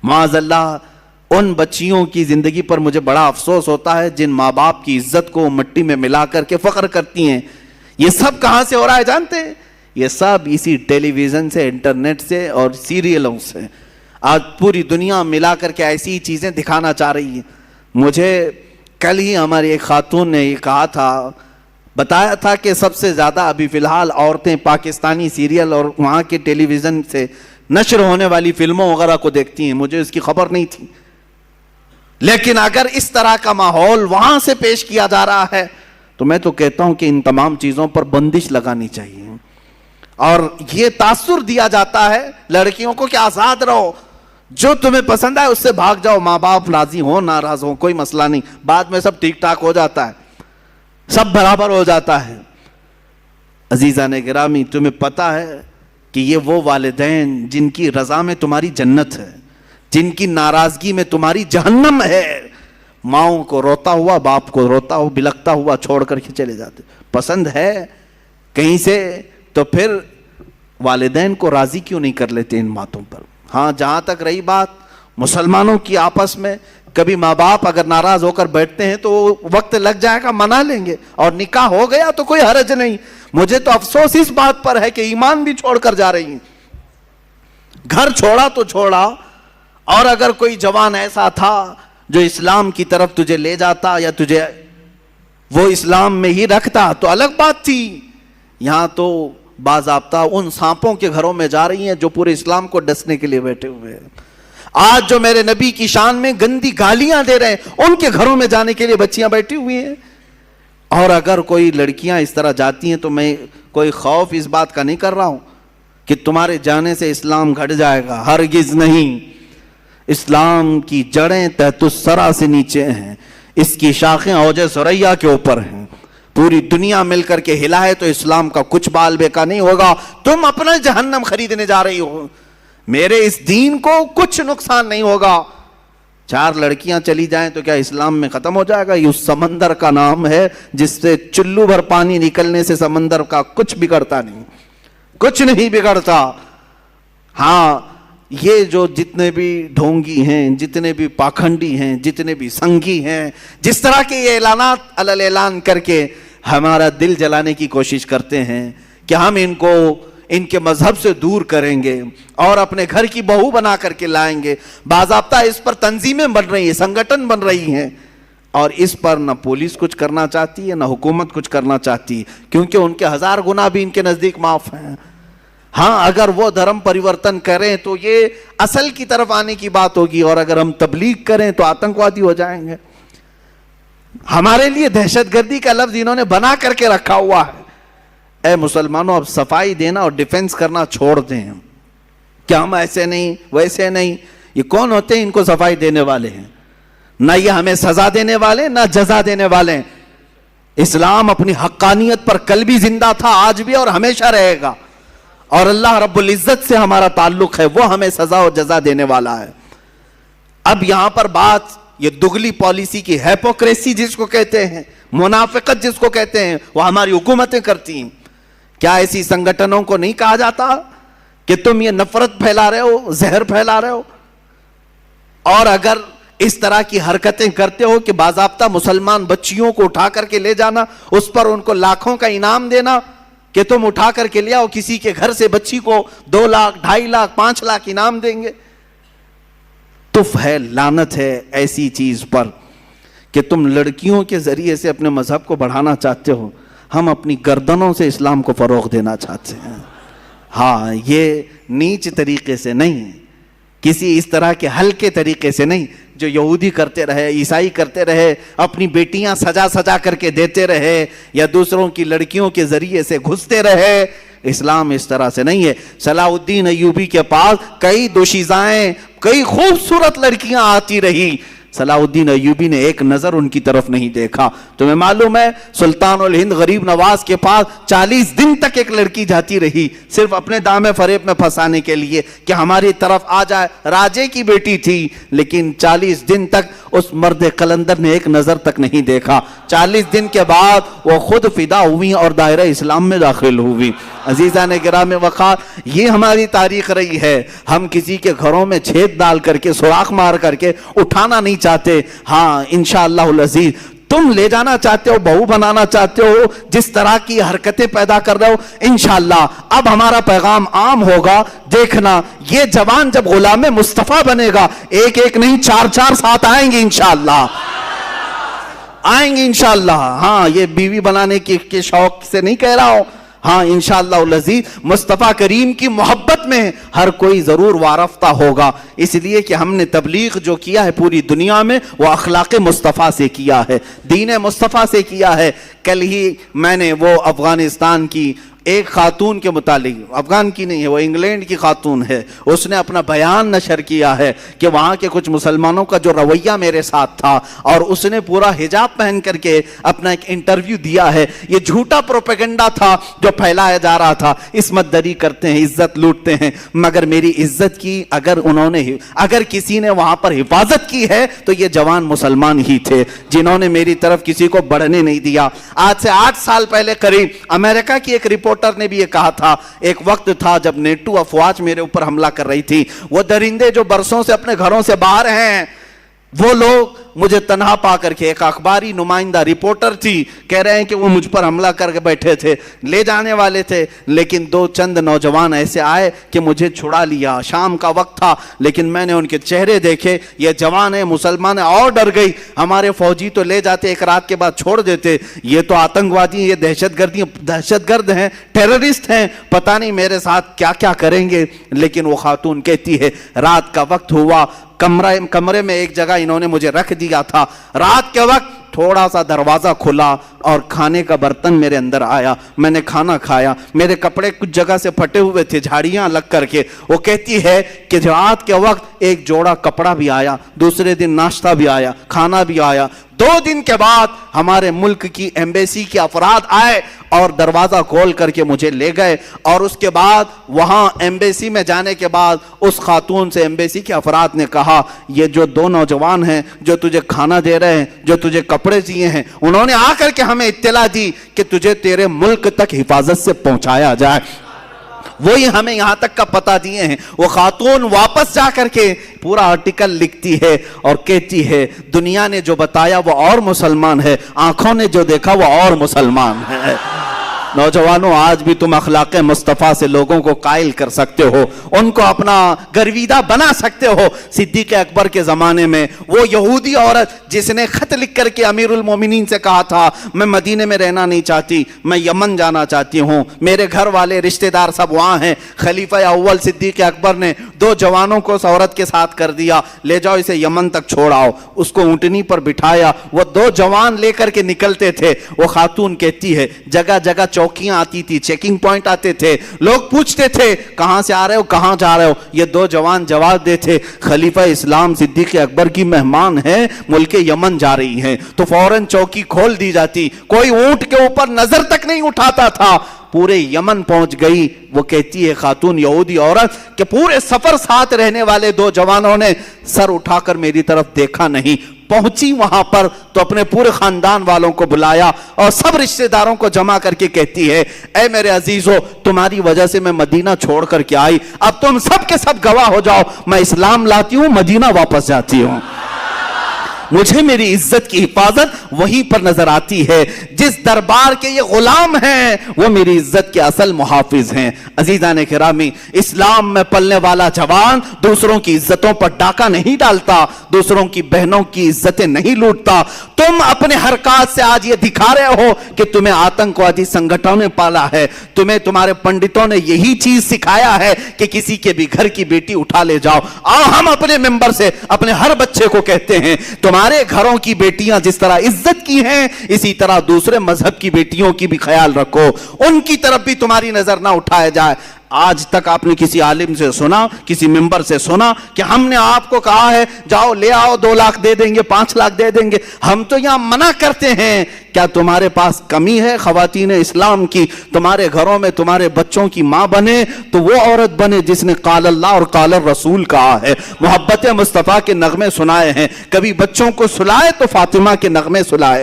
معاذ اللہ ان بچیوں کی زندگی پر مجھے بڑا افسوس ہوتا ہے جن ماں باپ کی عزت کو مٹی میں ملا کر کے فخر کرتی ہیں. یہ سب کہاں سے ہو رہا ہے جانتے ہیں؟ یہ سب اسی ٹیلی ویژن سے، انٹرنیٹ سے اور سیریلوں سے. آج پوری دنیا ملا کر کے ایسی چیزیں دکھانا چاہ رہی ہے. مجھے کل ہی ہماری ایک خاتون نے یہ کہا تھا، بتایا تھا کہ سب سے زیادہ ابھی فی الحال عورتیں پاکستانی سیریل اور وہاں کے ٹیلی ویژن سے نشر ہونے والی فلموں وغیرہ کو دیکھتی ہیں. مجھے اس کی خبر نہیں تھی. لیکن اگر اس طرح کا ماحول وہاں سے پیش کیا جا رہا ہے تو میں تو کہتا ہوں کہ ان تمام چیزوں پر بندش لگانی چاہیے. اور یہ تاثر دیا جاتا ہے لڑکیوں کو کہ آزاد رہو، جو تمہیں پسند ہے اس سے بھاگ جاؤ، ماں باپ راضی ہو ناراض ہو کوئی مسئلہ نہیں، بعد میں سب ٹھیک ٹھاک ہو جاتا ہے، سب برابر ہو جاتا ہے. عزیزان گرامی، تمہیں پتا ہے کہ یہ وہ والدین جن کی رضا میں تمہاری جنت ہے، جن کی ناراضگی میں تمہاری جہنم ہے، ماؤں کو روتا ہوا، باپ کو روتا ہوا بلکتا ہوا چھوڑ کر کے چلے جاتے. پسند ہے کہیں سے تو پھر والدین کو راضی کیوں نہیں کر لیتے ان باتوں پر. ہاں جہاں تک رہی بات مسلمانوں کی آپس میں، کبھی ماں باپ اگر ناراض ہو کر بیٹھتے ہیں تو وقت لگ جائے گا، منا لیں گے اور نکاح ہو گیا تو کوئی حرج نہیں. مجھے تو افسوس اس بات پر ہے کہ ایمان بھی چھوڑ کر جا رہی ہیں. گھر چھوڑا تو چھوڑا، اور اگر کوئی جوان ایسا تھا جو اسلام کی طرف تجھے لے جاتا یا تجھے وہ اسلام میں ہی رکھتا تو الگ بات تھی. یہاں تو باضابطہ ان سانپوں کے گھروں میں جا رہی ہیں جو پورے اسلام کو ڈسنے کے لیے بیٹھے ہوئے ہیں. آج جو میرے نبی کی شان میں گندی گالیاں دے رہے ہیں ان کے گھروں میں جانے کے لیے بچیاں بیٹھی ہوئی ہیں. اور اگر کوئی لڑکیاں اس طرح جاتی ہیں تو میں کوئی خوف اس بات کا نہیں کر رہا ہوں کہ تمہارے جانے سے اسلام گھٹ جائے گا، ہرگز نہیں. اسلام کی جڑیں تحت الثری سے نیچے ہیں، اس کی شاخیں اوج ثریا کے اوپر ہیں. پوری دنیا مل کر کے ہلائے تو اسلام کا کچھ بال بیکا نہیں ہوگا. تم اپنا جہنم خریدنے جا رہی ہو، میرے اس دین کو کچھ نقصان نہیں ہوگا. 4 لڑکیاں چلی جائیں تو کیا اسلام میں ختم ہو جائے گا؟ یہ اس سمندر کا نام ہے جس سے چلو بھر پانی نکلنے سے سمندر کا کچھ بگڑتا نہیں، کچھ نہیں بگڑتا. ہاں یہ جو جتنے بھی ڈھونگی ہیں، جتنے بھی پاکھنڈی ہیں، جتنے بھی سنگھی ہیں، جس طرح کے یہ اعلانات علی اعلان کر کے ہمارا دل جلانے کی کوشش کرتے ہیں کہ ہم ان کو ان کے مذہب سے دور کریں گے اور اپنے گھر کی بہو بنا کر کے لائیں گے. باضابطہ اس پر تنظیمیں بن رہی ہیں، سنگٹن بن رہی ہیں، اور اس پر نہ پولیس کچھ کرنا چاہتی ہے نہ حکومت کچھ کرنا چاہتی، کیونکہ ان کے 1000 گناہ بھی ان کے نزدیک معاف ہیں. ہاں اگر وہ دھرم پریورتن کریں تو یہ اصل کی طرف آنے کی بات ہوگی، اور اگر ہم تبلیغ کریں تو آتنکوادی ہو جائیں گے. ہمارے لیے دہشت گردی کا لفظ انہوں نے بنا کر کے رکھا ہوا ہے. اے مسلمانوں، اب صفائی دینا اور ڈیفنس کرنا چھوڑ دیں کہ ہم ایسے نہیں ویسے نہیں. یہ کون ہوتے ہیں ان کو صفائی دینے والے ہیں؟ نہ یہ ہمیں سزا دینے والے نہ جزا دینے والے ہیں. اسلام اپنی حقانیت پر کل بھی زندہ تھا، آج بھی اور ہمیشہ رہے گا، اور اللہ رب العزت سے ہمارا تعلق ہے، وہ ہمیں سزا و جزا دینے والا ہے. اب یہاں پر بات یہ دگلی پالیسی کی، ہیپوکریسی جس کو کہتے ہیں، منافقت جس کو کہتے ہیں، وہ ہماری حکومتیں کرتی ہیں. کیا ایسی سنگٹنوں کو نہیں کہا جاتا کہ تم یہ نفرت پھیلا رہے ہو، زہر پھیلا رہے ہو؟ اور اگر اس طرح کی حرکتیں کرتے ہو کہ باضابطہ مسلمان بچیوں کو اٹھا کر کے لے جانا، اس پر ان کو لاکھوں کا انعام دینا کہ تم اٹھا کر کے لے آؤ، کسی کے گھر سے بچی کو 2 لاکھ 2.5 لاکھ 5 لاکھ انعام دیں گے، تف ہے، لعنت ہے ایسی چیز پر کہ تم لڑکیوں کے ذریعے سے اپنے مذہب کو بڑھانا چاہتے ہو. ہم اپنی گردنوں سے اسلام کو فروغ دینا چاہتے ہیں. ہاں یہ نیچ طریقے سے نہیں، کسی اس طرح کے ہلکے طریقے سے نہیں جو یہودی کرتے رہے، عیسائی کرتے رہے، اپنی بیٹیاں سجا سجا کر کے دیتے رہے یا دوسروں کی لڑکیوں کے ذریعے سے گھستے رہے. اسلام اس طرح سے نہیں ہے. صلاح الدین ایوبی کے پاس کئی دوشیزائیں، کئی خوبصورت لڑکیاں آتی رہی، صلاح الدین ایوبی نے ایک نظر ان کی طرف نہیں دیکھا. تمہیں معلوم ہے سلطان الہند غریب نواز کے پاس 40 دن تک ایک لڑکی جاتی رہی صرف اپنے دامے فریب میں پھنسانے کے لیے کہ ہماری طرف آ جائے. راجے کی بیٹی تھی لیکن 40 دن تک اس مرد قلندر نے ایک نظر تک نہیں دیکھا. 40 دن کے بعد وہ خود فدا ہوئی اور دائرہ اسلام میں داخل ہوئی. عزیزان گرامی وقار، یہ ہماری تاریخ رہی ہے. ہم کسی کے گھروں میں چھید ڈال کر کے، سوراخ مار کر کے اٹھانا نہیں چاہتے. ہاں انشاءاللہ العزیز تم لے جانا چاہتے ہو، بہو بنانا چاہتے ہو، جس طرح کی حرکتیں پیدا کر رہے ہو، انشاءاللہ اب ہمارا پیغام عام ہوگا. دیکھنا یہ جوان جب غلام مصطفیٰ بنے گا، ایک ایک نہیں 4 ساتھ آئیں گے انشاءاللہ، آئیں گے انشاءاللہ. ہاں یہ بیوی بنانے کے شوق سے نہیں کہہ رہا ہوں. ہاں انشاءاللہ العزیز مصطفیٰ کریم کی محبت میں ہر کوئی ضرور وارفتہ ہوگا. اس لیے کہ ہم نے تبلیغ جو کیا ہے پوری دنیا میں وہ اخلاق مصطفیٰ سے کیا ہے، دین مصطفیٰ سے کیا ہے. کل ہی میں نے وہ افغانستان کی ایک خاتون کے متعلق، افغان کی نہیں ہے وہ انگلینڈ کی خاتون ہے، اس نے اپنا بیان نشر کیا ہے کہ وہاں کے کچھ مسلمانوں کا جو رویہ میرے ساتھ تھا، اور اس نے پورا حجاب پہن کر کے اپنا ایک انٹرویو دیا ہے. یہ جھوٹا پروپیگنڈا تھا جو پھیلایا جا رہا تھا. عصمت دری کرتے ہیں، عزت لوٹتے ہیں، مگر میری عزت کی اگر کسی نے وہاں پر حفاظت کی ہے تو یہ جوان مسلمان ہی تھے جنہوں نے میری طرف کسی کو بڑھنے نہیں دیا. آج سے 8 سال پہلے قریب امریکہ کی ایک رپورٹر نے بھی یہ کہا تھا، ایک وقت تھا جب نیٹو افواج میرے اوپر حملہ کر رہی تھی، وہ درندے جو برسوں سے اپنے گھروں سے باہر ہیں، وہ لوگ مجھے تنہا پا کر کے، ایک اخباری نمائندہ رپورٹر تھی، کہہ رہے ہیں کہ وہ مجھ پر حملہ کر کے بیٹھے تھے، لے جانے والے تھے، لیکن 2 چند نوجوان ایسے آئے کہ مجھے چھڑا لیا. شام کا وقت تھا لیکن میں نے ان کے چہرے دیکھے، یہ جوان ہیں، مسلمان ہیں، اور ڈر گئی. ہمارے فوجی تو لے جاتے، ایک رات کے بعد چھوڑ دیتے، یہ تو آتنکوادی ہیں، یہ دہشت گرد ہیں، ٹیررسٹ ہیں، پتہ نہیں میرے ساتھ کیا کیا کریں گے. لیکن وہ خاتون کہتی ہے رات کا وقت ہوا، کمرے میں ایک جگہ انہوں نے مجھے رکھ دیا تھا. رات کے وقت تھوڑا سا دروازہ کھلا اور کھانے کا برتن میرے اندر آیا، میں نے کھانا کھایا. میرے کپڑے کچھ جگہ سے پھٹے ہوئے تھے، جھاڑیاں لگ کر کے. وہ کہتی ہے کہ رات کے وقت ایک جوڑا کپڑا بھی آیا، دوسرے دن ناشتہ بھی آیا، کھانا بھی آیا. 2 دن کے بعد ہمارے ملک کی ایمبیسی کے افراد آئے اور دروازہ کھول کر کے مجھے لے گئے. اور اس کے بعد وہاں ایمبیسی میں جانے کے بعد اس خاتون سے ایمبیسی کے افراد نے کہا، یہ جو 2 نوجوان ہیں جو تجھے کھانا دے رہے ہیں، جو تجھے کپڑے دیے ہیں، انہوں نے آ کر کے ہمیں اطلاع دی کہ تجھے تیرے ملک تک حفاظت سے پہنچایا جائے. وہی ہمیں یہاں تک کا پتہ دیے ہیں. وہ خاتون واپس جا کر کے پورا آرٹیکل لکھتی ہے اور کہتی ہے دنیا نے جو بتایا وہ اور مسلمان ہے، آنکھوں نے جو دیکھا وہ اور مسلمان ہے. نوجوانوں آج بھی تم اخلاق مصطفیٰ سے لوگوں کو قائل کر سکتے ہو، ان کو اپنا گرویدہ بنا سکتے ہو. صدیق اکبر کے زمانے میں وہ یہودی عورت جس نے خط لکھ کر کے امیر المومنین سے کہا تھا میں مدینے میں رہنا نہیں چاہتی، میں یمن جانا چاہتی ہوں، میرے گھر والے رشتہ دار سب وہاں ہیں. خلیفہ اول صدیق اکبر نے 2 جوانوں کو اس عورت کے ساتھ کر دیا، لے جاؤ اسے یمن تک چھوڑاؤ. اس کو اونٹنی پر بٹھایا، وہ 2 جوان لے کر کے نکلتے تھے. وہ خاتون کہتی ہے جگہ جگہ چوکیاں آتی تھی، چیکنگ پوائنٹ آتے تھے، لوگ پوچھتے تھے کہاں سے آ رہے ہو، کہاں جا رہے ہو. یہ 2 جوان جواب دیتے خلیفہ اسلام صدیق اکبر کی مہمان ہیں، ملک یمن جا رہی ہیں. تو فوراً چوکی کھول دی جاتی، کوئی اونٹ کے اوپر نظر تک نہیں اٹھاتا تھا. پورے یمن پہنچ گئی. وہ کہتی ہے خاتون یہودی عورت کہ پورے سفر ساتھ رہنے والے 2 جوانوں نے سر اٹھا کر میری طرف دیکھا نہیں. پہنچی وہاں پر تو اپنے پورے خاندان والوں کو بلایا اور سب رشتہ داروں کو جمع کر کے کہتی ہے اے میرے عزیزو، تمہاری وجہ سے میں مدینہ چھوڑ کر کے آئی، اب تم سب کے سب گواہ ہو جاؤ، میں اسلام لاتی ہوں، مدینہ واپس جاتی ہوں. مجھے میری عزت کی حفاظت وہیں پر نظر آتی ہے. جس دربار کے یہ غلام ہیں وہ میری عزت کے اصل محافظ ہیں. عزیزان کرامی، اسلام میں پلنے والا جوان دوسروں کی عزتوں پر ڈاکہ نہیں ڈالتا، دوسروں کی بہنوں کی عزتیں نہیں لوٹتا. تم اپنے حرکات سے آج یہ دکھا رہے ہو کہ تمہیں آتنکوادی سنگھنوں نے پالا ہے، تمہیں تمہارے پنڈتوں نے یہی چیز سکھایا ہے کہ کسی کے بھی گھر کی بیٹی اٹھا لے جاؤ. ہم اپنے ممبر سے اپنے ہر بچے کو کہتے ہیں تمہارے گھروں کی بیٹیاں جس طرح عزت کی ہیں اسی طرح دوسرے مذہب کی بیٹیوں کی بھی خیال رکھو، ان کی طرف بھی تمہاری نظر نہ اٹھایا جائے. آج تک آپ نے کسی عالم سے سنا, کسی ممبر سے سنا کہ ہم نے آپ کو کہا ہے جاؤ لے آؤ 2 لاکھ دے دیں گے, 5 لاکھ دے دیں گے؟ ہم تو یہاں منع کرتے ہیں. کیا تمہارے پاس کمی ہے خواتین اسلام کی؟ تمہارے گھروں میں تمہارے بچوں کی ماں بنے تو وہ عورت بنے جس نے قال اللہ اور قال الرسول کہا ہے, محبت مصطفیٰ کے نغمے سنائے ہیں. کبھی بچوں کو سلائے تو فاطمہ کے نغمے سلائے.